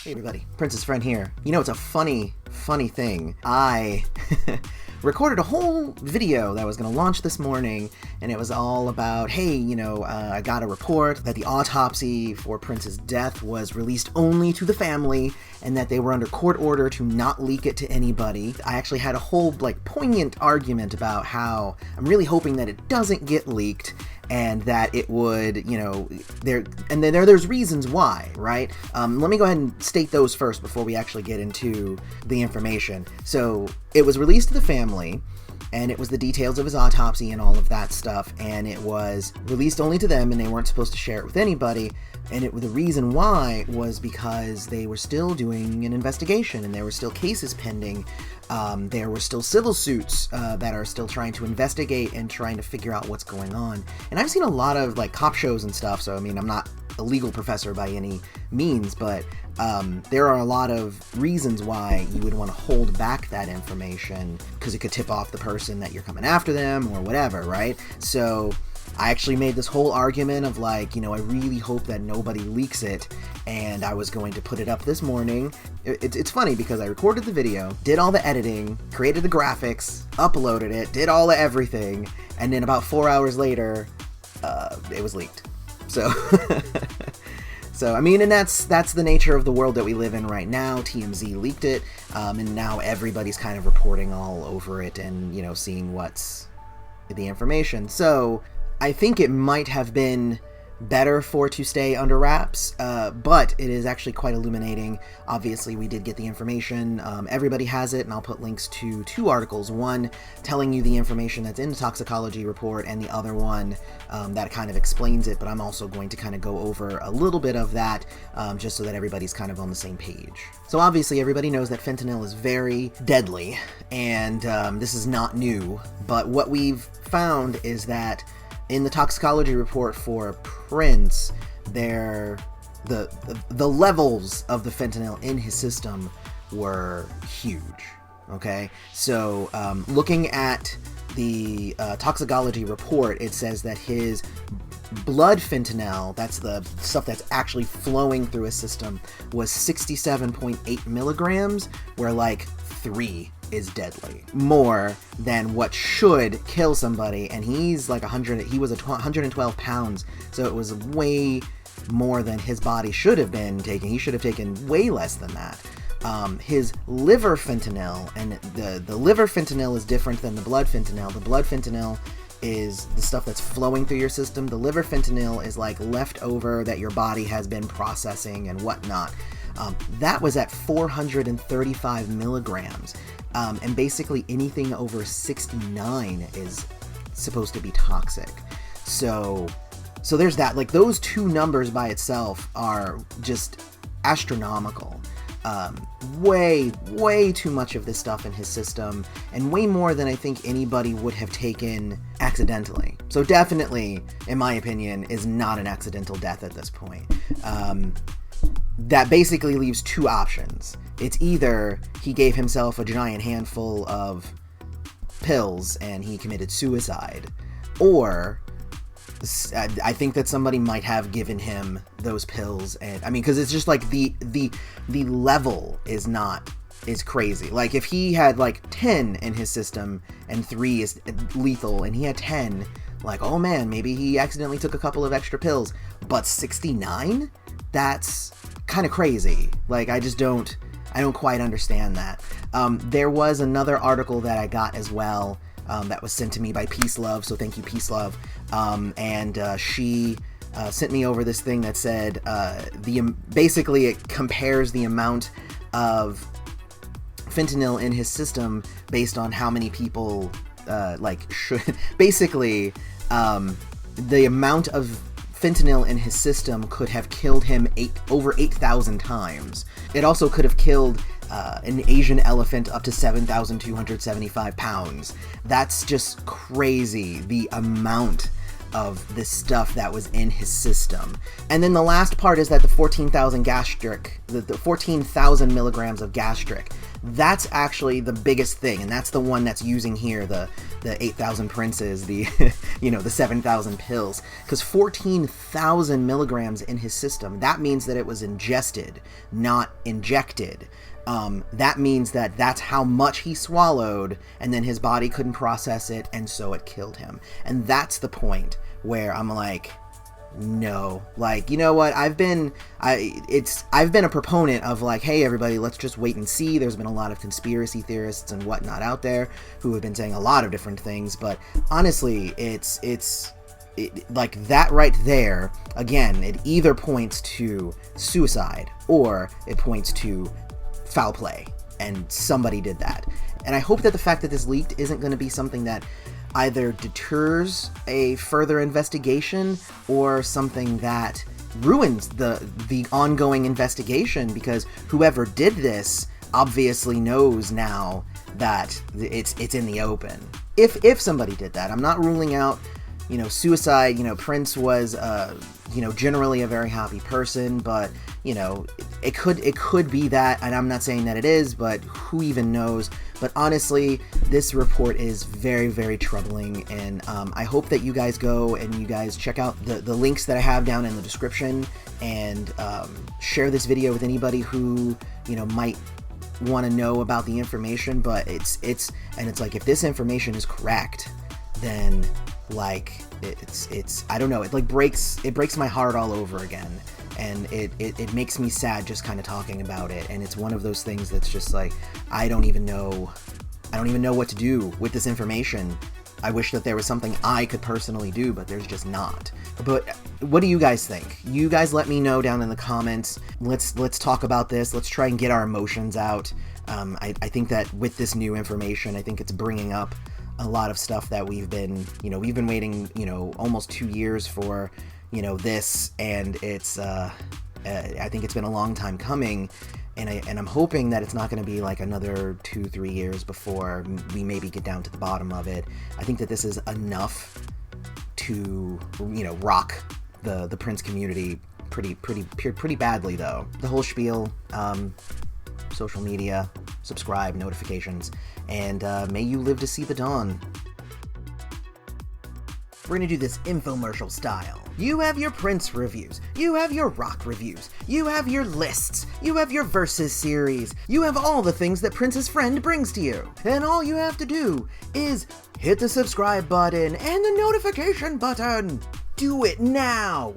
Hey everybody, Prince's friend here. You know, it's a funny thing. I recorded a whole video that I was going to launch this morning, and it was all about, hey, I got a report that the autopsy for Prince's death was released only to the family, and that they were under court order to not leak it to anybody. I actually had a whole, poignant argument about how I'm really hoping that it doesn't get leaked, and that it would, there's reasons why, right? Let me go ahead and state those first before we actually get into the information. So it was released to the family, and it was the details of his autopsy and all of that stuff, and it was released only to them, and they weren't supposed to share it with anybody. And the reason why was because they were still doing an investigation, and there were still cases pending. There were still civil suits that are still trying to investigate and trying to figure out what's going on. And I've seen a lot of cop shows and stuff, so I mean, I'm not a legal professor by any means, but there are a lot of reasons why you would want to hold back that information, because it could tip off the person that you're coming after them or whatever, right? So I actually made this whole argument of I really hope that nobody leaks it, and I was going to put it up this morning. It's funny because I recorded the video, did all the editing, created the graphics, uploaded it, did all the everything, and then about 4 hours later, it was leaked. So, I mean, and that's the nature of the world that we live in right now. TMZ leaked it, and now everybody's kind of reporting all over it and, seeing what's the information. So I think it might have been better for it to stay under wraps, but it is actually quite illuminating. Obviously, we did get the information. Everybody has it, and I'll put links to two articles. One telling you the information that's in the toxicology report, and the other one that kind of explains it, but I'm also going to kind of go over a little bit of that just so that everybody's kind of on the same page. So obviously, everybody knows that fentanyl is very deadly, and this is not new, but what we've found is that in the toxicology report for Prince, the levels of the fentanyl in his system were huge, okay? So looking at the toxicology report, it says that his blood fentanyl, that's the stuff that's actually flowing through his system, was 67.8 milligrams, where 3 is deadly, more than what should kill somebody. And he's he was 112 pounds, so it was way more than his body should have been taking. He should have taken way less than that. His liver fentanyl, and the liver fentanyl is different than the blood fentanyl. The blood fentanyl is the stuff that's flowing through your system. The liver fentanyl is leftover that your body has been processing and whatnot. That was at 435 milligrams. And basically anything over 69 is supposed to be toxic. So there's that. Those two numbers by itself are just astronomical. Way too much of this stuff in his system, and way more than I think anybody would have taken accidentally. So definitely, in my opinion, is not an accidental death at this point. That basically leaves two options. It's either he gave himself a giant handful of pills and he committed suicide, or I think that somebody might have given him those pills, and I mean, because it's just the level is crazy. If he had 10 in his system and 3 is lethal, and he had 10, oh man, maybe he accidentally took a couple of extra pills, but 69? That's kind of crazy. I don't quite understand that. There was another article that I got as well that was sent to me by Peace Love, so thank you, Peace Love. And she sent me over this thing that said basically it compares the amount of fentanyl in his system based on how many people should basically the amount of fentanyl in his system could have killed him over 8,000 times. It also could have killed an Asian elephant up to 7,275 pounds. That's just crazy, the amount of this stuff that was in his system. And then the last part is that the 14,000 milligrams of gastric, That's actually the biggest thing, and that's the one that's using here the 8,000 princes, the the 7,000 pills, because 14,000 milligrams in his system, that means that it was ingested, not injected. That means that that's how much he swallowed, and then his body couldn't process it, and so it killed him. And that's the point where I'm like, no, like, you know what, I've been a proponent of like, hey everybody, let's just wait and see. There's been a lot of conspiracy theorists and whatnot out there who have been saying a lot of different things, but honestly, it's like that right there, again, it either points to suicide or it points to foul play, and somebody did that. And I hope that the fact that this leaked isn't going to be something that either deters a further investigation or something that ruins the ongoing investigation, because whoever did this obviously knows now that it's in the open. If somebody did that, I'm not ruling out, suicide. Prince was generally a very happy person, but it could be that, and I'm not saying that it is, but who even knows. But honestly, this report is very, very troubling, and I hope that you guys go and you guys check out the links that I have down in the description, and share this video with anybody who might want to know about the information. But it's like, if this information is correct, then like it's I don't know, it like breaks my heart all over again, and it makes me sad just kind of talking about it. And it's one of those things that's just like, I don't even know what to do with this information. I wish that there was something I could personally do, but there's just not. But what do you guys think? You guys let me know down in the comments. Let's talk about this. Let's try and get our emotions out. I think that with this new information, I think it's bringing up a lot of stuff that we've been waiting, almost 2 years for, this, and it's, I think it's been a long time coming, and I'm hoping that it's not going to be like another 2-3 years before we maybe get down to the bottom of it. I think that this is enough to, rock the Prince community pretty badly, though. The whole spiel, social media, subscribe, notifications, and may you live to see the dawn. We're gonna do this infomercial style. You have your Prince reviews, you have your rock reviews, you have your lists, you have your Versus series, you have all the things that Prince's friend brings to you. And all you have to do is hit the subscribe button and the notification button. Do it now!